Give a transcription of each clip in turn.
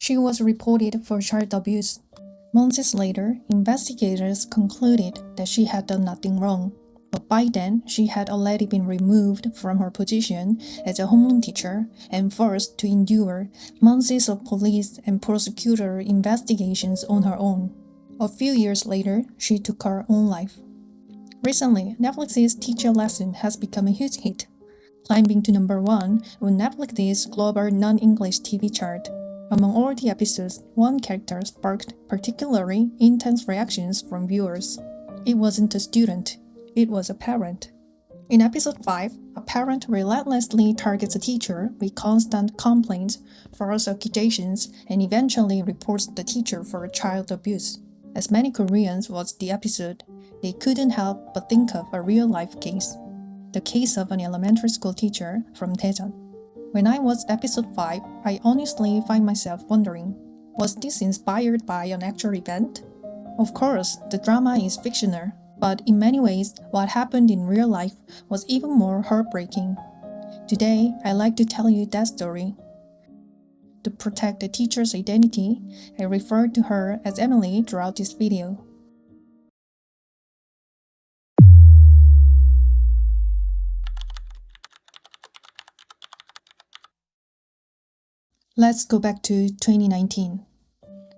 She was reported for child abuse. Months later, investigators concluded that she had done nothing wrong. But by then, she had already been removed from her position as a homeroom teacher and forced to endure months of police and prosecutor investigations on her own. A few years later, she took her own life. Recently, Netflix's Teacher Lesson has become a huge hit, climbing to number 1 on Netflix's global non-English TV chart. Among all the episodes, one character sparked particularly intense reactions from viewers. It wasn't a student, it was a parent. In episode 5, a parent relentlessly targets a teacher with constant complaints, false accusations, and eventually reports the teacher for child abuse. As many Koreans watched the episode, they couldn't help but think of a real-life case. The case of an elementary school teacher from Daejeon. When I watched episode 5, I honestly find myself wondering, was this inspired by an actual event? Of course, the drama is fictional, but in many ways, what happened in real life was even more heartbreaking. Today, I'd like to tell you that story. To protect the teacher's identity, I refer to her as Emily throughout this video. Let's go back to 2019.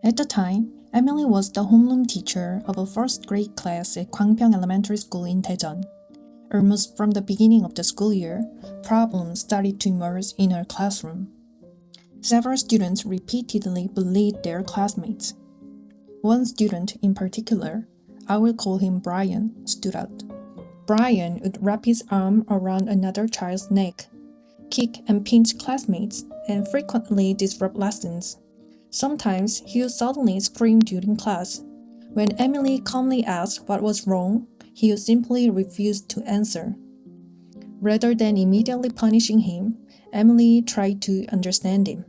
At the time, Emily was the homeroom teacher of a first grade class at Gwanpyeong Elementary School in Daejeon. Almost from the beginning of the school year, problems started to emerge in her classroom. Several students repeatedly bullied their classmates. One student in particular, I will call him Brian, stood out. Brian would wrap his arm around another child's neck, kick and pinch classmates, and frequently disrupt lessons. Sometimes he would suddenly scream during class. When Emily calmly asked what was wrong, he would simply refuse to answer. Rather than immediately punishing him, Emily tried to understand him.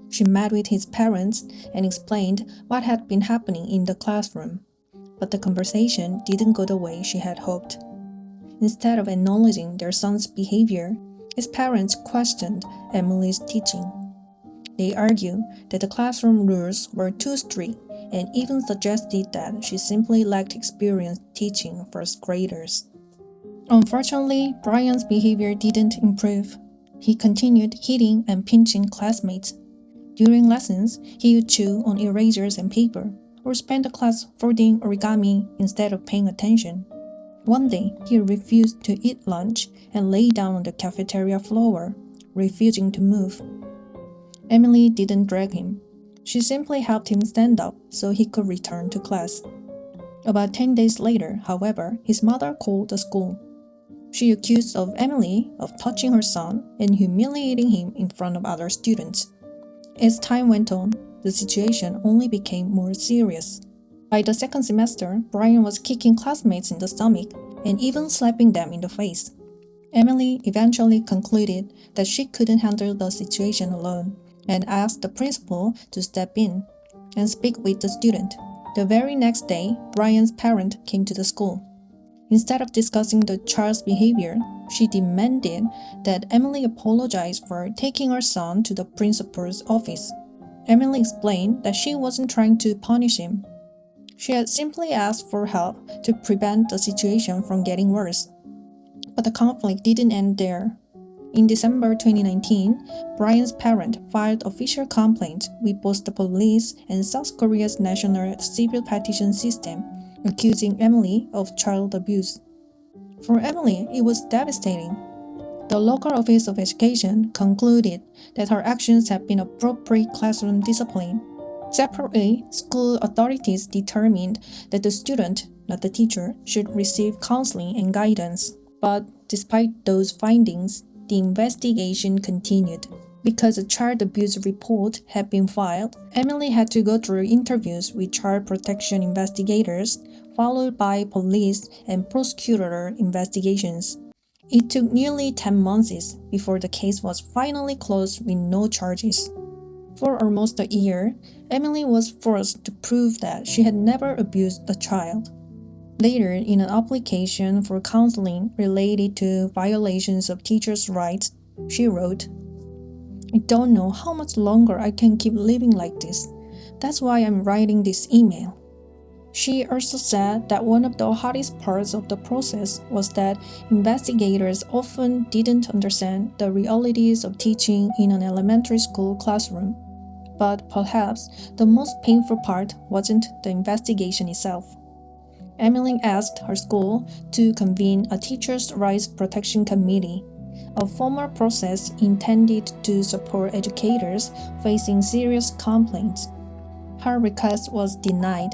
She met with his parents and explained what had been happening in the classroom, but the conversation didn't go the way she had hoped. Instead of acknowledging their son's behavior, his parents questioned Emily's teaching. They argued that the classroom rules were too strict and even suggested that she simply lacked experience teaching first graders. Unfortunately, Brian's behavior didn't improve. He continued hitting and pinching classmates. During lessons, he would chew on erasers and paper, or spend the class folding origami instead of paying attention. One day, he refused to eat lunch and lay down on the cafeteria floor, refusing to move. Emily didn't drag him. She simply helped him stand up so he could return to class. About 10 days later, however, his mother called the school. She accused Emily of touching her son and humiliating him in front of other students. As time went on, the situation only became more serious. By the second semester, Brian was kicking classmates in the stomach and even slapping them in the face. Emily eventually concluded that she couldn't handle the situation alone and asked the principal to step in and speak with the student. The very next day, Brian's parent came to the school. Instead of discussing the child's behavior, she demanded that Emily apologize for taking her son to the principal's office. Emily explained that she wasn't trying to punish him. She had simply asked for help to prevent the situation from getting worse. But the conflict didn't end there. In December 2019, Brian's parent filed official complaints with both the police and South Korea's national civil petition system, accusing Emily of child abuse. For Emily, it was devastating. The local Office of Education concluded that her actions had been appropriate classroom discipline. Separately, school authorities determined that the student, not the teacher, should receive counseling and guidance. But despite those findings, the investigation continued. Because a child abuse report had been filed, Emily had to go through interviews with child protection investigators, followed by police and prosecutor investigations. It took nearly 10 months before the case was finally closed with no charges. For almost a year, Emily was forced to prove that she had never abused a child. Later, in an application for counseling related to violations of teachers' rights, she wrote, I don't know how much longer I can keep living like this. That's why I'm writing this email. She also said that one of the hardest parts of the process was that investigators often didn't understand the realities of teaching in an elementary school classroom. But perhaps the most painful part wasn't the investigation itself. Emily asked her school to convene a teachers' rights protection committee, a formal process intended to support educators facing serious complaints. Her request was denied.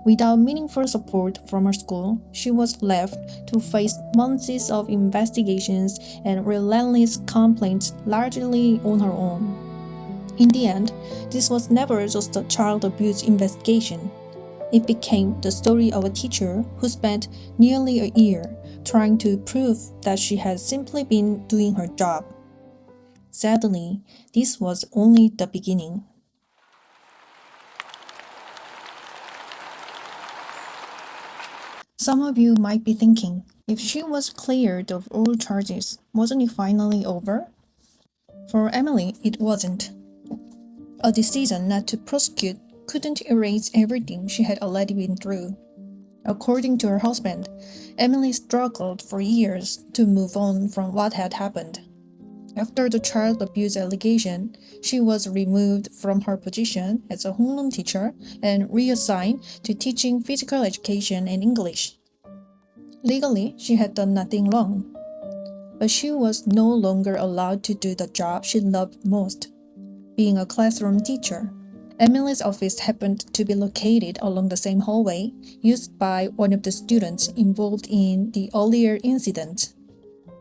Without meaningful support from her school, she was left to face months of investigations and relentless complaints largely on her own. In the end, this was never just a child abuse investigation. It became the story of a teacher who spent nearly a year trying to prove that she had simply been doing her job. Sadly, this was only the beginning. Some of you might be thinking, if she was cleared of all charges, wasn't it finally over? For Emily, it wasn't. A decision not to prosecute couldn't erase everything she had already been through. According to her husband, Emily struggled for years to move on from what had happened. After the child abuse allegation, she was removed from her position as a homeroom teacher and reassigned to teaching physical education and English. Legally, she had done nothing wrong, but she was no longer allowed to do the job she loved most, being a classroom teacher. Emily's office happened to be located along the same hallway used by one of the students involved in the earlier incident.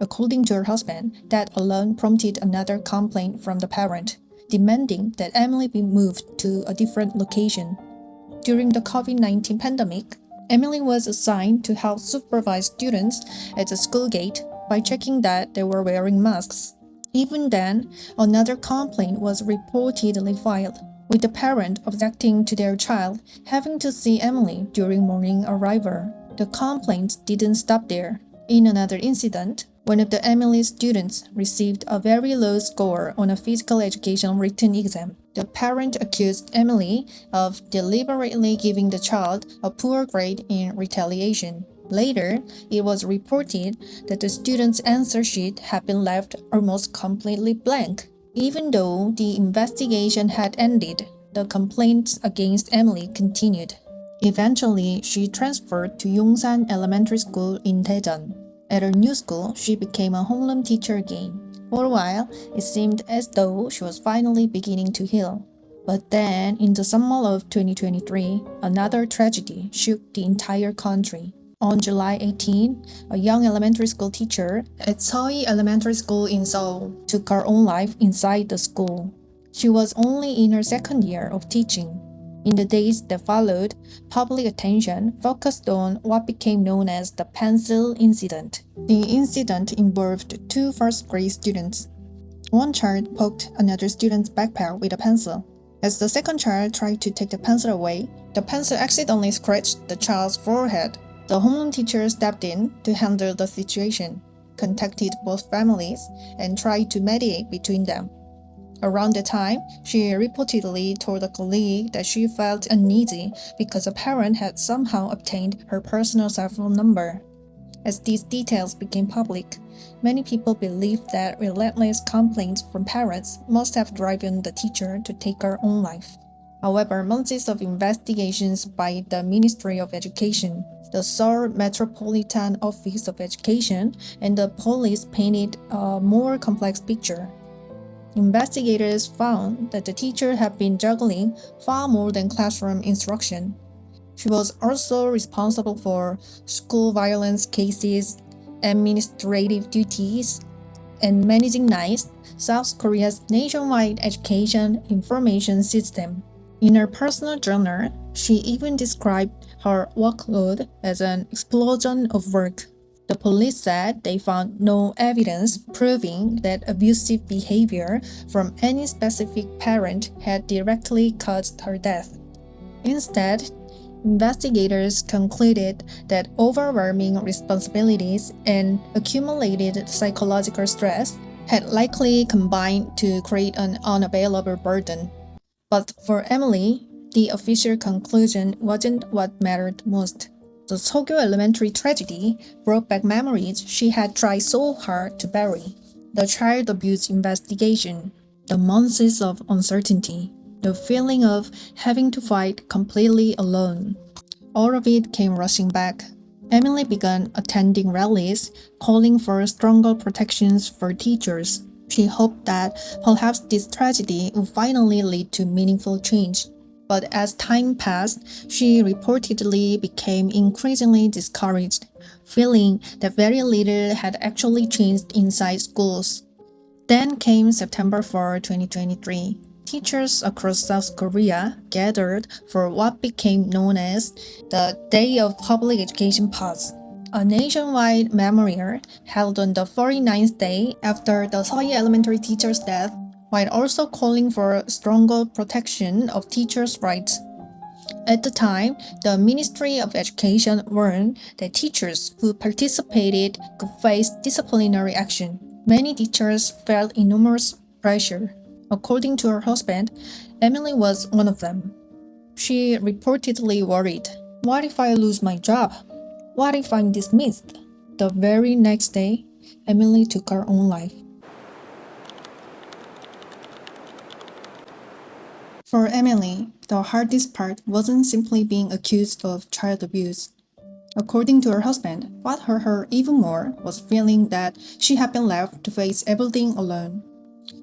According to her husband, that alone prompted another complaint from the parent, demanding that Emily be moved to a different location. During the COVID-19 pandemic, Emily was assigned to help supervise students at the school gate by checking that they were wearing masks. Even then, another complaint was reportedly filed, with the parent objecting to their child having to see Emily during morning arrival. The complaints didn't stop there. In another incident, one of the Emily students received a very low score on a physical education written exam. The parent accused Emily of deliberately giving the child a poor grade in retaliation. Later, it was reported that the student's answer sheet had been left almost completely blank. Even though the investigation had ended, the complaints against Emily continued. Eventually, she transferred to Yongsan Elementary School in Daejeon. At her new school, she became a homeroom teacher again. For a while, it seemed as though she was finally beginning to heal. But then, in the summer of 2023, another tragedy shook the entire country. On July 18, a young elementary school teacher at Seoul Elementary School in Seoul took her own life inside the school. She was only in her second year of teaching. In the days that followed, public attention focused on what became known as the pencil incident. The incident involved two first-grade students. One child poked another student's backpack with a pencil. As the second child tried to take the pencil away, the pencil accidentally scratched the child's forehead. The homeroom teacher stepped in to handle the situation, contacted both families, and tried to mediate between them. Around the time, she reportedly told a colleague that she felt uneasy because a parent had somehow obtained her personal cell phone number. As these details became public, many people believed that relentless complaints from parents must have driven the teacher to take her own life. However, months of investigations by the Ministry of Education, the Seoul Metropolitan Office of Education, and the police painted a more complex picture. Investigators found that the teacher had been juggling far more than classroom instruction. She was also responsible for school violence cases, administrative duties, and managing NICE, South Korea's nationwide education information system. In her personal journal, she even described her workload as an explosion of work. The police said they found no evidence proving that abusive behavior from any specific parent had directly caused her death. Instead, investigators concluded that overwhelming responsibilities and accumulated psychological stress had likely combined to create an unavailable burden. But for Emily, the official conclusion wasn't what mattered most. The Sogyo Elementary tragedy brought back memories she had tried so hard to bury. The child abuse investigation, the months of uncertainty, the feeling of having to fight completely alone. All of it came rushing back. Emily began attending rallies, calling for stronger protections for teachers. She hoped that perhaps this tragedy would finally lead to meaningful change. But as time passed, she reportedly became increasingly discouraged, feeling that very little had actually changed inside schools. Then came September 4, 2023. Teachers across South Korea gathered for what became known as the Day of Public Education Pause, a nationwide memorial held on the 49th day after the Seoye Elementary teacher's death, while also calling for stronger protection of teachers' rights. At the time, the Ministry of Education warned that teachers who participated could face disciplinary action. Many teachers felt enormous pressure. According to her husband, Emily was one of them. She reportedly worried, "What if I lose my job? What if I'm dismissed?" The very next day, Emily took her own life. For Emily, the hardest part wasn't simply being accused of child abuse. According to her husband, what hurt her even more was feeling that she had been left to face everything alone.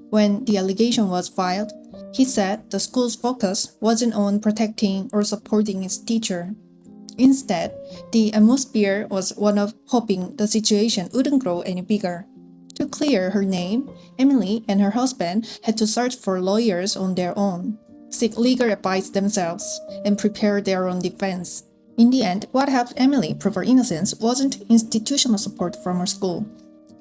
When the allegation was filed, he said the school's focus wasn't on protecting or supporting its teacher. Instead, the atmosphere was one of hoping the situation wouldn't grow any bigger. To clear her name, Emily and her husband had to search for lawyers on their own, seek legal advice themselves, and prepare their own defense. In the end, what helped Emily prove her innocence wasn't institutional support from her school.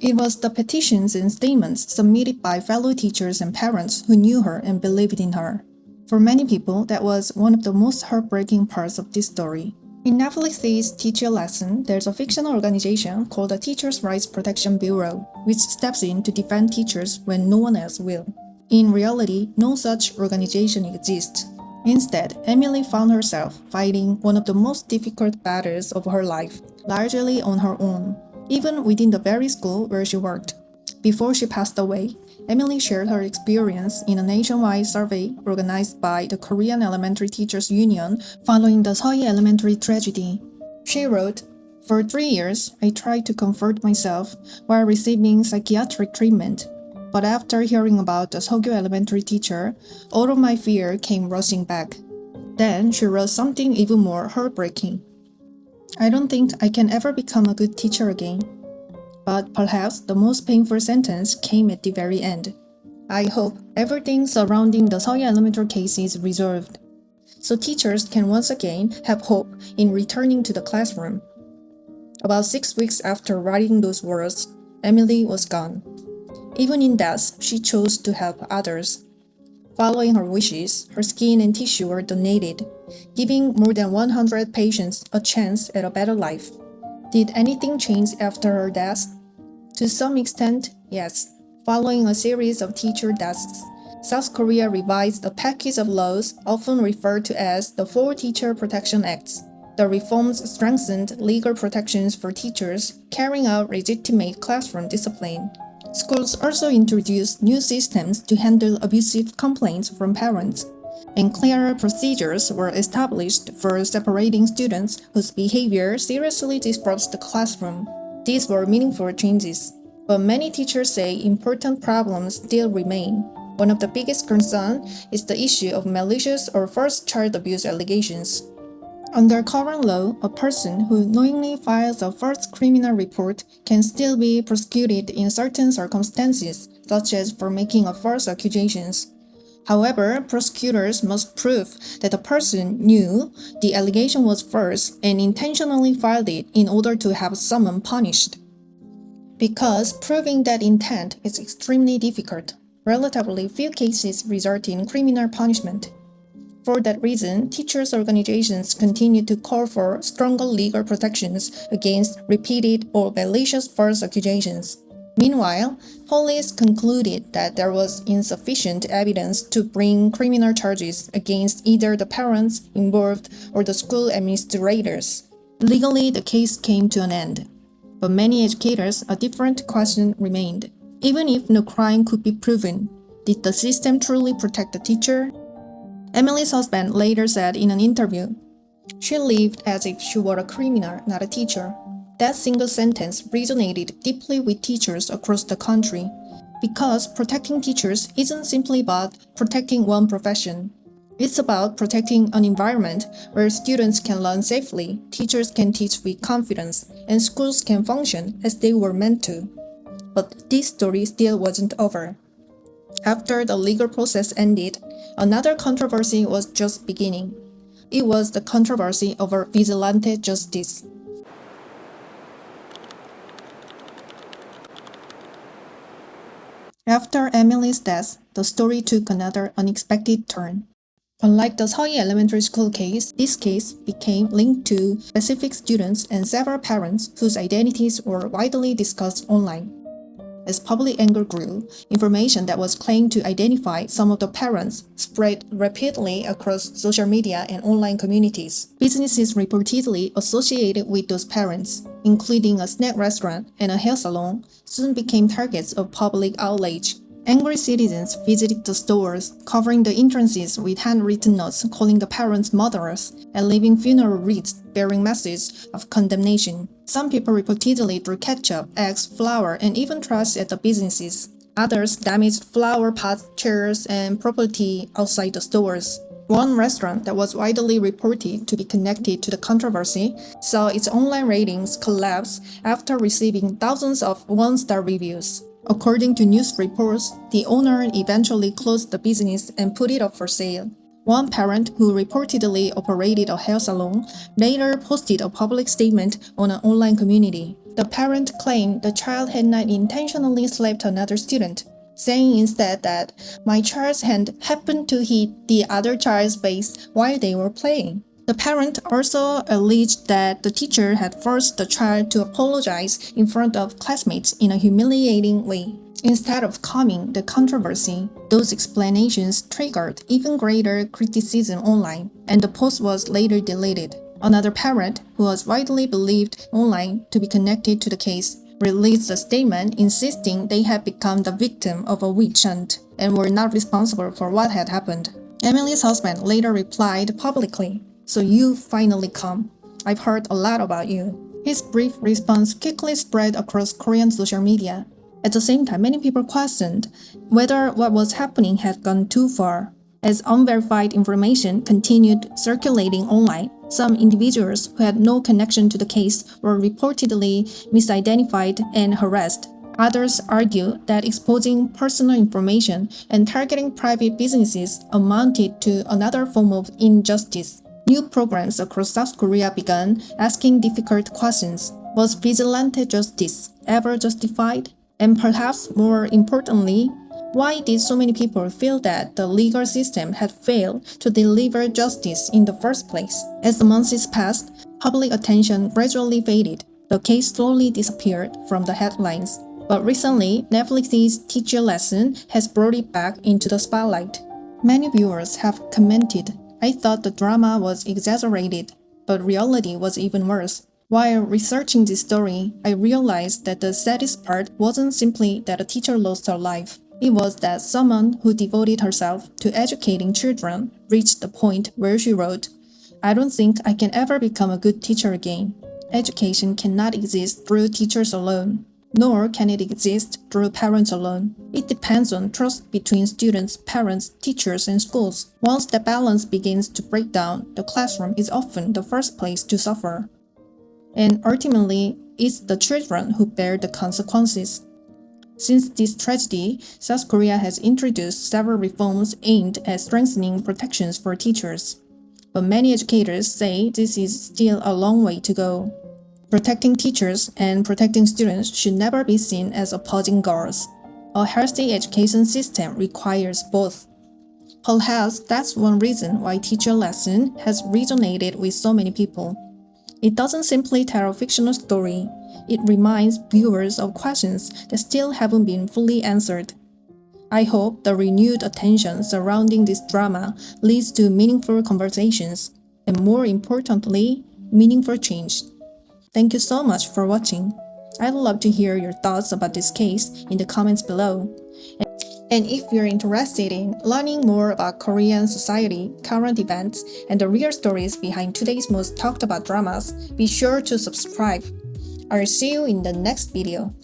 It was the petitions and statements submitted by fellow teachers and parents who knew her and believed in her. For many people, that was one of the most heartbreaking parts of this story. In Netflix's Teacher Lesson, there's a fictional organization called the Teachers' Rights Protection Bureau, which steps in to defend teachers when no one else will. In reality, no such organization exists. Instead, Emily found herself fighting one of the most difficult battles of her life, largely on her own, even within the very school where she worked. Before she passed away, Emily shared her experience in a nationwide survey organized by the Korean Elementary Teachers Union following the Seoye Elementary tragedy. She wrote, "For 3 years, I tried to comfort myself while receiving psychiatric treatment. But after hearing about the Sogyo Elementary teacher, all of my fear came rushing back." Then she wrote something even more heartbreaking. "I don't think I can ever become a good teacher again." But perhaps the most painful sentence came at the very end. "I hope everything surrounding the Seoye Elementary case is resolved, so teachers can once again have hope in returning to the classroom." About 6 weeks after writing those words, Emily was gone. Even in death, she chose to help others. Following her wishes, her skin and tissue were donated, giving more than 100 patients a chance at a better life. Did anything change after her death? To some extent, yes. Following a series of teacher deaths, South Korea revised a package of laws often referred to as the Four Teacher Protection Acts. The reforms strengthened legal protections for teachers carrying out legitimate classroom discipline. Schools also introduced new systems to handle abusive complaints from parents, and clearer procedures were established for separating students whose behavior seriously disrupts the classroom. These were meaningful changes, but many teachers say important problems still remain. One of the biggest concerns is the issue of malicious or forced child abuse allegations. Under current law, a person who knowingly files a false criminal report can still be prosecuted in certain circumstances, such as for making false accusations. However, prosecutors must prove that the person knew the allegation was false and intentionally filed it in order to have someone punished. Because proving that intent is extremely difficult, relatively few cases result in criminal punishment. For that reason, teachers' organizations continue to call for stronger legal protections against repeated or malicious false accusations. Meanwhile, police concluded that there was insufficient evidence to bring criminal charges against either the parents involved or the school administrators. Legally, the case came to an end. But many educators, a different question remained. Even if no crime could be proven, did the system truly protect the teacher? Emily's husband later said in an interview, "She lived as if she were a criminal, not a teacher." That single sentence resonated deeply with teachers across the country, because protecting teachers isn't simply about protecting one profession. It's about protecting an environment where students can learn safely, teachers can teach with confidence, and schools can function as they were meant to. But this story still wasn't over. After the legal process ended, another controversy was just beginning. It was the controversy over vigilante justice. After Emily's death, the story took another unexpected turn. Unlike the Seoyi Elementary School case, this case became linked to specific students and several parents whose identities were widely discussed online. As public anger grew, information that was claimed to identify some of the parents spread rapidly across social media and online communities. Businesses reportedly associated with those parents, including a snack restaurant and a hair salon, soon became targets of public outrage. Angry citizens visited the stores, covering the entrances with handwritten notes calling the parents murderers and leaving funeral wreaths bearing messages of condemnation. Some people reportedly threw ketchup, eggs, flour, and even trash at the businesses. Others damaged flower pots, chairs, and property outside the stores. One restaurant that was widely reported to be connected to the controversy saw its online ratings collapse after receiving thousands of one-star reviews. According to news reports, the owner eventually closed the business and put it up for sale. One parent who reportedly operated a hair salon later posted a public statement on an online community. The parent claimed the child had not intentionally slapped another student, saying instead that "my child's hand happened to hit the other child's face while they were playing." The parent also alleged that the teacher had forced the child to apologize in front of classmates in a humiliating way. Instead of calming the controversy, those explanations triggered even greater criticism online, and the post was later deleted. Another parent, who was widely believed online to be connected to the case, released a statement insisting they had become the victim of a witch hunt and were not responsible for what had happened. Emily's husband later replied publicly, "So you finally come. I've heard a lot about you." His brief response quickly spread across Korean social media. At the same time, many people questioned whether what was happening had gone too far. As unverified information continued circulating online, some individuals who had no connection to the case were reportedly misidentified and harassed. Others argue that exposing personal information and targeting private businesses amounted to another form of injustice. New programs across South Korea began asking difficult questions. Was vigilante justice ever justified? And perhaps more importantly, why did so many people feel that the legal system had failed to deliver justice in the first place? As the months passed, public attention gradually faded. The case slowly disappeared from the headlines. But recently, Netflix's Teacher Lesson has brought it back into the spotlight. Many viewers have commented, "I thought the drama was exaggerated, but reality was even worse." While researching this story, I realized that the saddest part wasn't simply that a teacher lost her life. It was that someone who devoted herself to educating children reached the point where she wrote, "I don't think I can ever become a good teacher again. Education cannot exist through teachers alone, nor can it exist through parents alone. It depends on trust between students, parents, teachers, and schools. Once the balance begins to break down, the classroom is often the first place to suffer. And ultimately, it's the children who bear the consequences." Since this tragedy, South Korea has introduced several reforms aimed at strengthening protections for teachers. But many educators say this is still a long way to go. Protecting teachers and protecting students should never be seen as opposing goals. A healthy education system requires both. Perhaps that's one reason why Teacher Lesson has resonated with so many people. It doesn't simply tell a fictional story. it reminds viewers of questions that still haven't been fully answered. I hope the renewed attention surrounding this drama leads to meaningful conversations, and more importantly, meaningful change. Thank you so much for watching. I'd love to hear your thoughts about this case in the comments below. And if you're interested in learning more about Korean society, current events, and the real stories behind today's most talked about dramas, be sure to subscribe. I'll see you in the next video.